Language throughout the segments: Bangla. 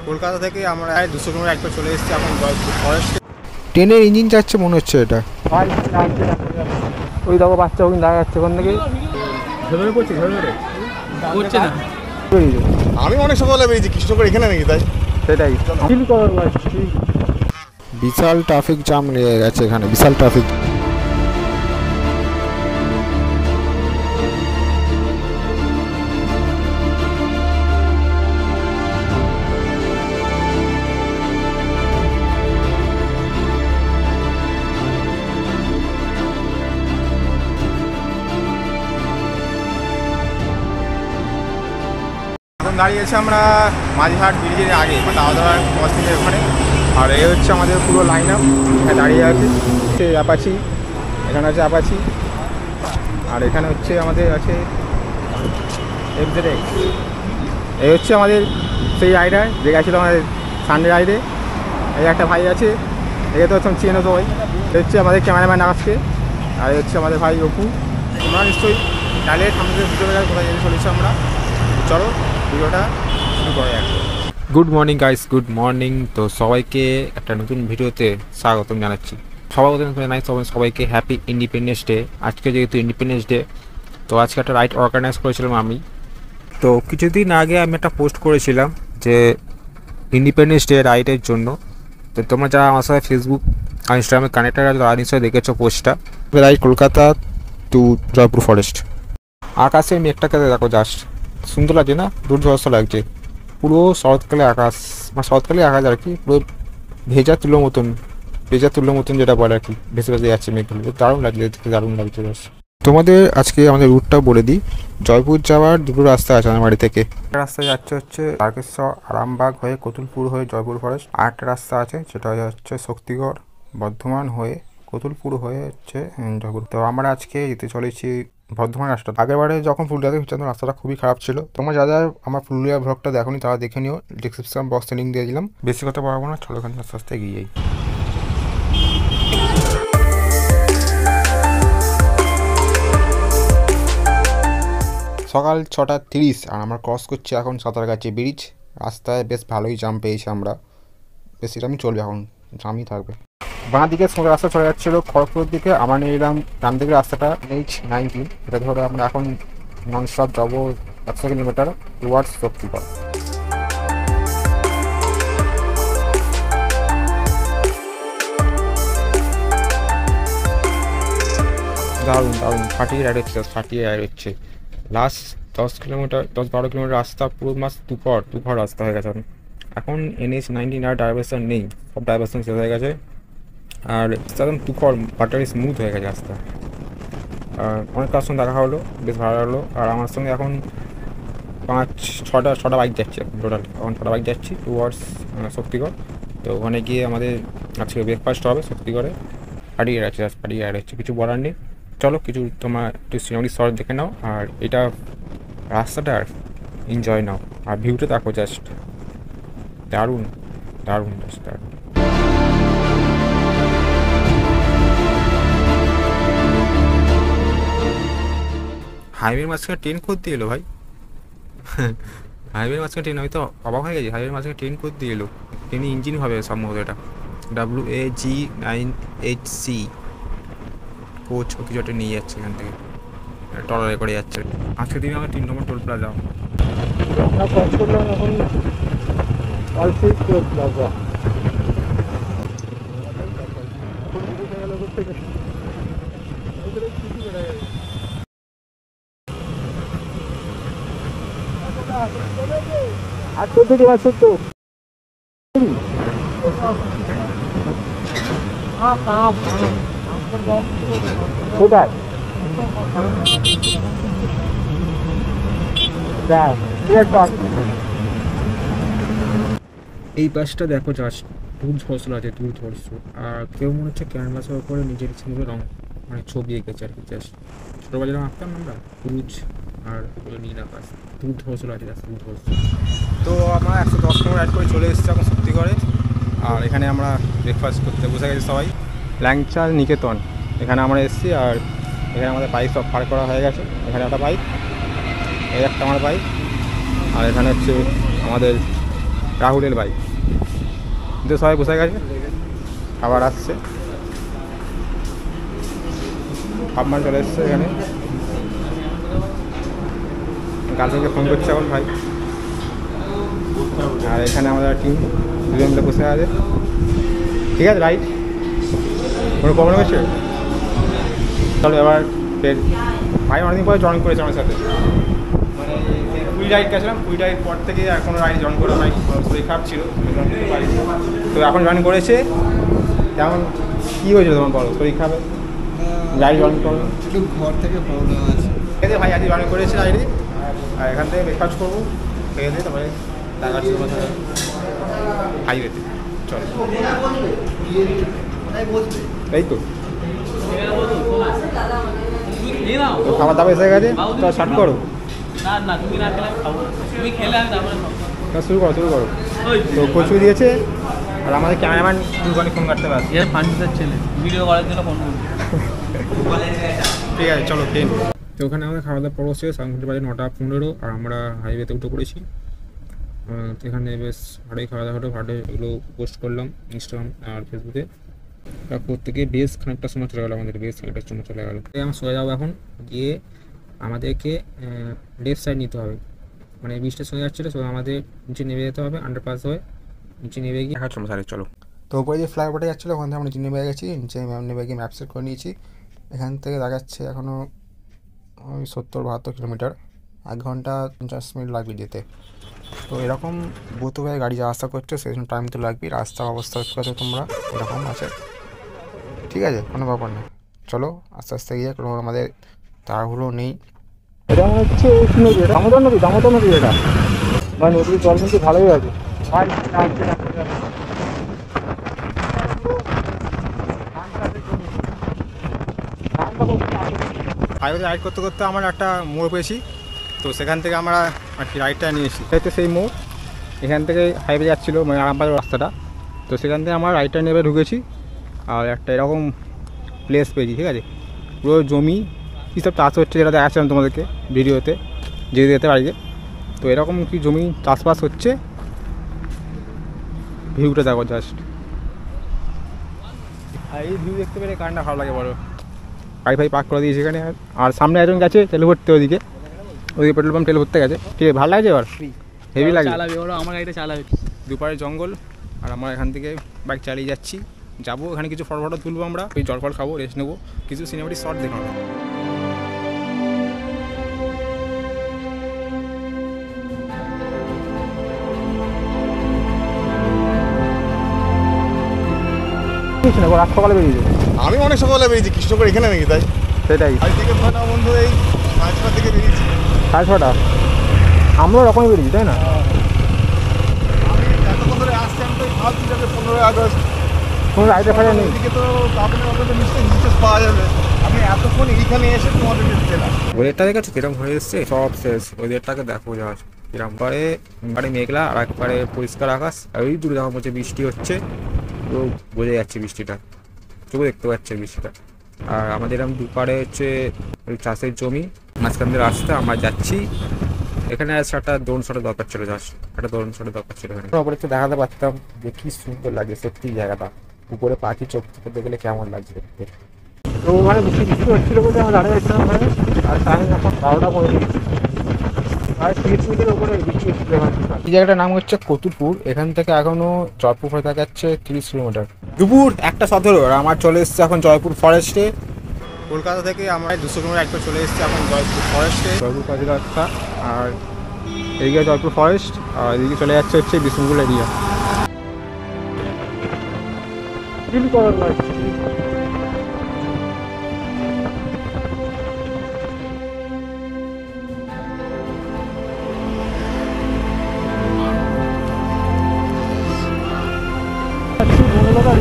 কলকাতা থেকে আমরা 200 কিলোমিটার একবার চলে এসেছি এখন জয়পুর ফরেস্ট। ট্রেনের ইঞ্জিন যাচ্ছে মনে হচ্ছে এটা। ওই দেখো বাচ্চা ওখানে দেখা যাচ্ছে ওখান থেকে ঝেড়ে পড়ছে না। আমি অনেক সকালে বেরিয়েছি কৃষ্ণপুর এখানে নাকি, তাই সেটাই বিশাল ট্রাফিক জ্যাম লেগে গেছে এখানে, বিশাল ট্রাফিক। দাঁড়িয়েছে আমরা মাঝিহাট ব্রিজের আগে, মানে আওয়াধার মসজিদের ওখানে। আর এই হচ্ছে আমাদের পুরো লাইন আপ, এখানে দাঁড়িয়ে আছে অ্যাপাচি, এখানে আছে অ্যাপাচি, আর এখানে হচ্ছে আমাদের আছে FZX। এই হচ্ছে আমাদের সেই রাইডার যে গেছিলো আমাদের সানডে রাইডে। এই একটা ভাই আছে, একে তো চেনো তো ভাই, এই হচ্ছে আমাদের ক্যামেরাম্যান আজকে। আর এই হচ্ছে আমাদের ভাই অপু। তোমরা নিশ্চয়ই ডালের সামনে ভিডিও কোথায় যেতে চলেছি আমরা, চলো ভিডিওটা শুরু করা যাক। Good morning guys, good morning. তো সবাইকে একটা নতুন ভিডিওতে স্বাগতম জানাচ্ছি। সবাইকে হ্যাপি ইন্ডিপেন্ডেন্স ডে। আজকে যেহেতু ইন্ডিপেন্ডেন্স ডে, তো আজকে একটা রাইড অর্গানাইজ করেছিলাম আমি। তো কিছুদিন আগে আমি একটা পোস্ট করেছিলাম যে ইন্ডিপেন্ডেন্স ডে রাইডের জন্য। তো তোমরা যারা আমার সাথে ফেসবুক আর ইনস্টাগ্রামে কানেক্টেড আছে তারা নিশ্চয়ই দেখেছো পোস্টটা। Ride Kolkata to Jaipur forest. আকাশে মেঘটাকে দেখো, জাস্ট সুন্দর লাগছে না? দুর্ধর্ষ লাগছে পুরো শরৎকালে আকাশ, মানে শরৎকালে আকাশ আর কি, পুরো ভেজা তুলো মতন যেটা বলে আর কি, ভেসে ভেসে যাচ্ছে মেঘগুলো। দারুণ লাগছে, দেখতে দারুণ লাগছে। বাস তোমাদের আজকে আমাদের রুটটা বলে দিই। জয়পুর যাওয়ার দুটো রাস্তা আছে আমার বাড়ি থেকে। একটা রাস্তা যাচ্ছে হচ্ছে তারকেশ্বর আরামবাগ হয়ে কতুলপুর হয়ে জয়পুর ফরেস্ট। আর একটা রাস্তা আছে সেটা হচ্ছে শক্তিগড় বর্ধমান হয়ে কতুলপুর হয়ে হচ্ছে জয়পুর। তো আমরা আজকে যেতে চলেছি বর্ধমান রাস্তা। আগেরবারে যখন পুরুলিয়াতে ঘুরছিলাম রাস্তাটা খুবই খারাপ ছিল। তোমরা যারা আমার পুরুলিয়া ব্লগটা দেখোনি তারা দেখে নিও, ডিসক্রিপশন বক্সে লিঙ্ক দিয়ে দিলাম। বেশি কথা বলবো না, চলো ওখানে আস্তে আস্তে এগিয়ে যাই। সকাল 6:30 আর আমরা ক্রস করছি এখন সাঁতারগাছি ব্রিজ। রাস্তায় বেশ ভালোই জাম পেয়েছি আমরা, বেশি জামই চলবে, এখন জামই থাকবে। বাঁ দিকে রাস্তা চলে যাচ্ছিলো খড়গপুরের দিকে, আমরা নিয়ে এলাম ডান দিকে রাস্তাটা NH-19। এটা ধরে আমরা এখন ননস্টপ যাবো 100 কিলোমিটার টুয়ার্ডস শক্তিগড়। দারুণ ফাটিয়ে রাইড হচ্ছে। লাস্ট 10-12 কিলোমিটার রাস্তা পুরো মাস দুপর রাস্তা হয়ে গেছে। এখন NH-19 আর ডাইভারশন নেই, সব ডাইভারশন শেষ হয়ে গেছে। আর একদম তুখর বাটারি স্মুথ হয়ে গেছে রাস্তা। আর অনেক কার সঙ্গে দেখা হলো, বেশ ভালো লাগলো। আর আমার সঙ্গে এখন 5-6টা বাইক যাচ্ছে এখন টোটাল। এখন 6টা বাইক যাচ্ছি টুয়ার্ডস শক্তিগড়। তো ওখানে গিয়ে আমাদের আজকে ব্রেকফাস্ট হবে শক্তিগড়ে। পাঠিয়ে যাচ্ছে, কিছু বলার নেই। চলো কিছু তোমার একটু সিনারি শর্ট দেখে নাও, আর এটা রাস্তাটার এনজয় নাও, আর ভিউটা দেখো, জাস্ট দারুণ। হাইওয়ের মাঝখানে ট্রেন করতে এলো ভাই। হাইওয়ের মাঝখানে ট্রেন, আমি তো অবাক হয়ে গেছি। হাইওয়ের মাঝখানে ট্রেন করতে এলো, ট্রেনের ইঞ্জিন হবে সম্ভবত এটা। WAG9HC কোচ ও কিছু একটা নিয়ে যাচ্ছে এখান থেকে, টলারে করে যাচ্ছে। আজকের দিনে আমরা 3 নম্বর টোল প্লাজা। এই বাসটা দেখো, জাস্ট দুর্ধর্ষ আছে, আর কেউ মনে হচ্ছে ক্যানভাসের উপরে নিজের ইচ্ছে রং, মানে ছবি এঁকেছে আর কি। জাস্ট ছোটোবেলা যখন আঁকতাম আমরা পুরুজ আর নীল আকাশ, দুর্ধর্ষ আছে, জাস্ট দুর্ধর্ষ। তো আমরা 110 কিলোমিটার রাইড করে চলে এসেছি এখন শক্তিগড়ে। আর এখানে আমরা ব্রেকফাস্ট করতে বসে গেছি সবাই। ল্যাংচা নিকেতন এখানে আমরা এসেছি। আর এখানে আমাদের বাইক সব পার করা হয়ে গেছে। এখানে একটা বাইক, এই একটা আমার বাইক, আর এখানে হচ্ছে আমাদের রাহুলের বাইক। কিন্তু সবাই বসে গেছে, আবার আসছে। আবমান চলে এসছে এখানে, গার্লফ্রেন্ডকে ফোন করছে এখন ভাই। আর এখানে আমাদের টিম দুজন মিলে বসে আছে। ঠিক আছে, রাইট, কোনো প্রবলেম হচ্ছে? চলো এবার ফের ভাই অনেকদিন পরে জয়েন করেছে আমার সাথে। মানে পুরী রাইড গেছিলাম, পুরী রাইড পর থেকে আর কোনো রাইড জয়েন করা হয়, শরীর খারাপ ছিল তো এখন জয়েন করেছে। যেমন কী হয়েছিল তোমার বলো, শরীর খারাপ রাইড জয়েন করো? একটু ঘর থেকে প্রবলেম আছে। ঠিক আছে ভাই, আজকে জয়েন করেছে রাইডে। আর এখান থেকে ব্রেকফাস্ট করবো, খেয়ে দিয়ে তারপরে টাকা হাইওয়েতে চলো। এই তো খাবার দাবার এসে গেছে, তো স্টার্ট করো। শুরু করো। তো কচু দিয়েছে, আর আমাদের ক্যামেরাম্যান দুখানি ফোন কাটতে পারছে। ফান্ডিসের ছেলে ভিডিও করার জন্য ফোন করবে। ঠিক আছে চলো ট্রেন। তো ওখানে আমাদের খাওয়া দাওয়া পড়ো হচ্ছে, সামনে বাজে 9:15 আর আমরা হাইওয়েতে উঠে পড়েছি। তো এখানে বেশ ভালোই খাওয়া দাওয়া হলো, ভালো এগুলো পোস্ট করলাম ইনস্টাগ্রাম আর ফেসবুকে। তারপর থেকে বেশ খানিকটা সময় চলে গেলো, আমাদের বেশ খানিকটা সময় চলে গেলো। আমরা সোজা যাবো এখন, গিয়ে আমাদেরকে লেফট সাইড নিতে হবে। মানে বৃষ্টির সময় যাচ্ছিলো, সো আমাদের নিচে নেমে যেতে হবে, আন্ডারপাস হয়ে নিচে নেমে গিয়ে দেখা চলো সাইড চলো। তো উপরে যে ফ্লাইওভারটা যাচ্ছিলো ওখান থেকে আমরা নিচে নেমে গেছি। নিচে নেমে গিয়ে ম্যাপ সেট করে নিয়েছি। এখান থেকে দেখাচ্ছে এখনও ওই 70-72 কিলোমিটার, 1 ঘন্টা 50 মিনিট লাগবে যেতে। তো এরকম বহুতভাবে গাড়ি যাওয়া আসা করছে, সেই জন্য টাইম তো লাগবে। রাস্তার অবস্থা দেখতে পাচ্ছ তোমরা, এরকম আছে। ঠিক আছে, কোনো ব্যাপার নেই, চলো আস্তে আস্তে গিয়ে, কোনো আমাদের তাড়াহুড়ো নেই। এটা মনে হচ্ছে দামোদর নদী এটা, মানে নদীর জল কিন্তু ভালোই আছে। হাইওয়ে রাইড করতে করতে আমরা একটা মোড় পেয়েছি, তো সেখান থেকে আমরা আর কি রাইডটা নিয়েছি। হয়তো সেই মোড়, এখান থেকে হাইওয়ে যাচ্ছিলো, মানে আরামবাগ রাস্তাটা, তো সেখান থেকে আমরা রাইডটা নেবে ঢুকেছি। আর একটা এরকম প্লেস পেয়েছি, ঠিক আছে, পুরো জমি কী সব চাষ হচ্ছে, যেটা দেখাচ্ছিলাম তোমাদেরকে ভিডিওতে, যেতে বাড়িতে। তো এরকম কি জমি চাষবাস হচ্ছে, ভিউটা দেখো জাস্ট। আর এই ভিউ দেখতে পেলে কারণটা ভালো লাগে বলো। গাড়ি ফাই পার্ক করে দিয়েছে এখানে, আর সামনে একজন গেছে তেল ভরতে, ওদিকে পেট্রোল পাম্প তেল ভরতে গেছে। ঠিক আছে, ভালো লাগছে এবার, হেভি লাগে। আমার গাড়িটা চালাবে। দুপারে জঙ্গল, আর আমরা এখান থেকে বাইক চালিয়ে যাচ্ছি, যাবো এখানে কিছু ফটো তুলবো, আমরা ওই জল ফল খাবো, রেস্ট নেবো, কিছু সিনেমাটিক শট দেখাবো। রাত সকালে বেরিয়েছে, আমি অনেক সকালে বেরিয়েছি, কৃষ্ণনগর এখানে নাকি, তাই সেটাই আজ থেকে না বন্ধু, এই 5টা থেকে বেরিয়েছি। 6:30 আমরা ওরকমই বেরিয়েছি, তাই না? আমি এতক্ষণ ধরে আসছি, আমি তো ভাবছি যাবে 15ই আগস্ট, কোনো রাইডে ফাইডে নেই। এদিকে তো আপনাদের নিশ্চয়ই নিশ্চয় পাওয়া যাবে। আমি এতক্ষণ এইখানে এসে তোমাদের দিলাম। ওয়েদারটা দেখেছো কিরম হয়ে এসছে, সব শেষ। ওয়েদারটাকে দেখো যাওয়া কিরম পরে মেঘলা, আর একবারে পরিষ্কার আকাশ। আর ওই দূরে দেখা হচ্ছে বৃষ্টি হচ্ছে, তো বোঝা যাচ্ছে বৃষ্টিটা, চোখে দেখতে পাচ্ছে বৃষ্টিটা। আর আমাদের এরকম দুপারে হচ্ছে ওই চাষের জমি, মাঝখান দিয়ে রাস্তা, আমরা যাচ্ছি। এখানে একটা দোন শটের দরকার ছিল, একটা দোন শটের দরকার ছিল এখানে। ওপরে একটু দেখাতে পারতাম যে কি সুন্দর লাগে সত্যি জায়গাটা, উপরে পাখি চোখ করতে গেলে কেমন লাগছে দেখতে। তো ওখানে বৃষ্টি হচ্ছিলো বলে আমরা দাঁড়িয়ে যাচ্ছিলাম ওখানে। আর টাইম এখন 12টা 15, আর 30 মিনিটের ওপরে বৃষ্টি হচ্ছিল। এই জায়গাটার নাম হচ্ছে কতুলপুর, এখান থেকে এখনো জয়পুর হয়ে যাচ্ছে 30 কিলোমিটার। দুপুর 1:17, আর আমার চলে এসছে এখন জয়পুর ফরেস্টে। কলকাতা থেকে আমরা 200 কিলোমিটার একবার চলে এসেছি এখন জয়পুর ফরেস্টে, জয়পুর কাজী রাস্তা। আর এদিকে জয়পুর ফরেস্ট, আর এদিকে চলে যাচ্ছে হচ্ছে বিষ্ণুপুর এরিয়া।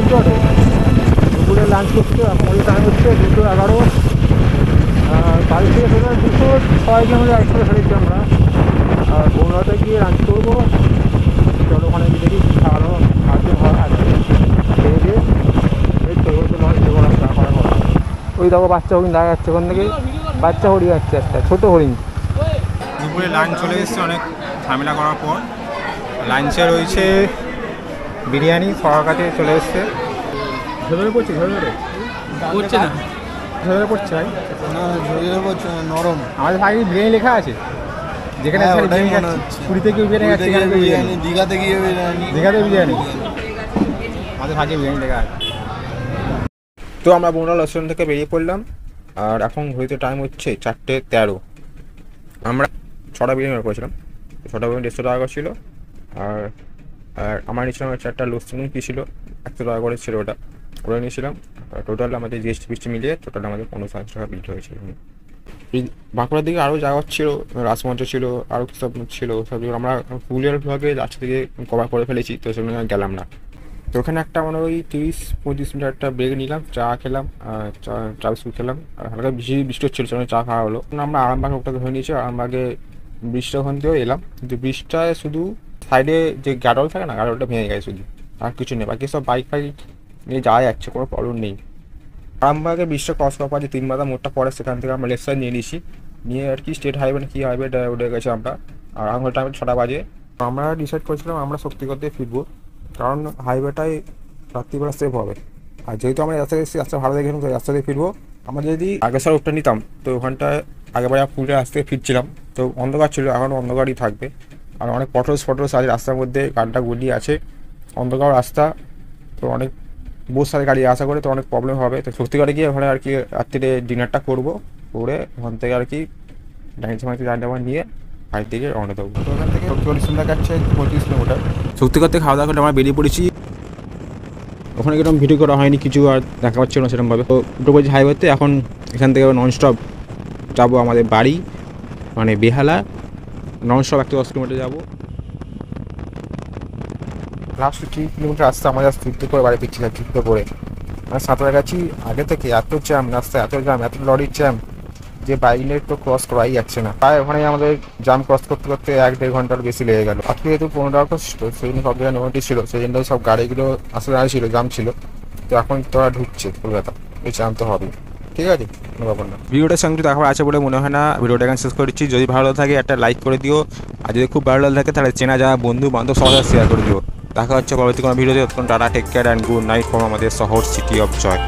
রিসর্টে দুপুরে লাঞ্চ করতে, এখন ওই টাইম হচ্ছে 2:11। বাড়ি থেকে ধরে 206 কিলোমিটার রাইড করে ফেলেছি আমরা। আর বনগাঁতে গিয়ে লাঞ্চ করবো, চলো ওখানে দেখি খাওয়ানো খাদ্য হয় আছে, খেয়ে দিয়ে এই চলতে নয় দেবো রাস্তা করা। ওই দেখো বাচ্চা হরিণ দেখা যাচ্ছে ওখান থেকে, বাচ্চা হরিণ যাচ্ছে, একটা ছোটো হরিণ। দুপুরে লাঞ্চ চলে এসেছে অনেক ঝামেলা করার পর। লাঞ্চে রয়েছে বিরিয়ানি, সবার কাছে চলে এসছে। ঝরে পড়ছে, করছে না ঝরে পড়ছে ভাই। না ঝরিয়ে বলছে নরম। আমাদের ভাই বিরিয়ানি লেখা আছে, যেখানে হ্যাঁ, খালি ওটাই বিরিয়ানি মনে খাচ্ছি। হচ্ছে। পুরী থেকে বিরিয়ানি খাচ্ছি, এখানে বিরিয়ানি। দীঘাতে গিয়ে বিরিয়ানি। দীঘাতে বিরিয়ানি, আমাদের ভাগে বিরিয়ানি লেখা আছে। তো আমরা বোনাল রেস্টুরেন্ট থেকে বেরিয়ে পড়লাম, আর এখন ঘড়িতে টাইম হচ্ছে 4:13। আমরা 6টা বিরিয়ানি অর্ডার করেছিলাম, 6টা বিরিয়ানি 150 টাকা ছিল। আর আর আমার নিয়েছিলাম 4টা লস্যি কি ছিল, 100 টাকা করে ছিল ওটা নিয়েছিলাম। টোটাল আমাদের জিএসটি ফিএসটি মিলিয়ে টোটাল আমাদের 15,000 টাকা বিল হয়েছিল। এই বাঁকুড়ার দিকে আরও যাওয়ার ছিল, রাসমঞ্চ ছিল, আরও সব ছিল, সব আমরা পুরুলিয়ার ব্লগে লাস্ট থেকে কভার করে ফেলেছি, তো সেগুলো গেলাম না। তো ওখানে একটা মানে ওই 30-35 মিনিট একটা ব্রেক নিলাম, চা খেলাম, চা বিস্কুট খেলাম, আর হালকা বৃষ্টি হচ্ছিল, সেখানে চা খাওয়া হলো। আমরা আরামবাগে ওটা ধরে নিয়েছি, আরামবাগে ব্রিজটা ওখান থেকেও এলাম, কিন্তু ব্রিজটায় শুধু সাইডে যে গাডল থাকে না, গাডলটা ভেঙে গেছে শুধু, আর কিছু নেই। বাকি সব বাইক ফাইক নিয়ে যাওয়া যাচ্ছে, কোনো প্রবলেম নেই। আরামবাগে ব্রিজটা ক্রস করার পর যে 3 মাথা মোড়টা পড়ে, সেখান থেকে আমরা লেফট সাইড নিয়ে নিয়েছি, নিয়ে আর কি স্টেট হাইওয়ে না কি হাইওয়েটা উঠে গেছে আমরা। আর আমার টাইমে 6টা বাজে। আমরা ডিসাইড করেছিলাম আমরা শক্তিগড় দিয়ে ফিরবো, কারণ হাইওয়েটাই রাত্রিবেলা সেফ হবে। আর যেহেতু আমরা রাস্তা এসেছি, রাস্তা ভালো দেখেছিলাম, তো রাস্তা দিয়ে ফিরবো। আমরা যদি আগেসার রোডটা নিতাম, তো ওখানটায় আগেবারে পুরুলিয়া রাস্তা থেকে ফিরছিলাম, তো অন্ধকার ছিল, এখন অন্ধকারই থাকবে। আর অনেক ফটোস আছে রাস্তার মধ্যে, গানটা গুলি আছে, অন্ধকার রাস্তা, তো অনেক বহু সাথে গাড়ি আসা করে, তো অনেক প্রবলেম হবে। তো শক্তিগড়ে গিয়ে ওখানে আর কি রাত্রিরে ডিনারটা করবো, করে ওখান থেকে আর কি ডাইনিং নিয়ে বাড়ির দিকে রওনা দেবো। তো ওখান থেকে শক্তিগড় স্টেশন দেখাচ্ছে 35 কিলোমিটার। শক্তিগড় থেকে খাওয়া দাওয়া করে আমরা বেরিয়ে পড়েছি। ওখানে কিরকম ভিডিও করা হয়নি, কিছু আর দেখা পাচ্ছিল না সেরকমভাবে। তো উঠে পড়েছি হাইওয়েতে, এখন এখান থেকে ননস্টপ যাবো আমাদের বাড়ি, মানে বেহালা, ননস্টপ 110 কিলোমিটার যাবো। লাস্ট 3 কিলোমিটার রাস্তা আমাদের ছুটতে করে বাড়ি ফিরছিলাম, ছুটতে করে মানে সাঁতার গেছি। আগে থেকে এত জ্যাম রাস্তায়, এত জ্যাম, এত লরির জ্যাম, যে বাইক নিয়ে তো ক্রস করাই যাচ্ছে না। তাই ওখানে আমাদের জ্যাম ক্রস করতে করতে 1-1.5 ঘন্টার বেশি লেগে গেল। আজকে যেহেতু 15 আগস্ট, তো সেই দিন সব জায়গায় নোটিশ ছিল, সেই জন্য সব গাড়িগুলো আসলে দাঁড়িয়ে জ্যাম ছিল। তো এখন তোরা ঢুকছে কলকাতা, এই জ্যাম তো হবে, ঠিক আছে, কোনো ব্যাপার না। ভিডিওটার সঙ্গে দেখাবার আছে বলে মনে হয় না, ভিডিওটা এখানে শেষ করে দিচ্ছি। যদি ভালো থাকে একটা লাইক করে দিও, আর যদি খুব ভালো লাগে তাহলে চেনা যারা বন্ধু বান্ধব সবার সাথে শেয়ার করে দিও। দেখা হচ্ছে পরবর্তী কোনো ভিডিওতে। Tata, take care and good night from আমাদের শহর সিটি অফ জয়।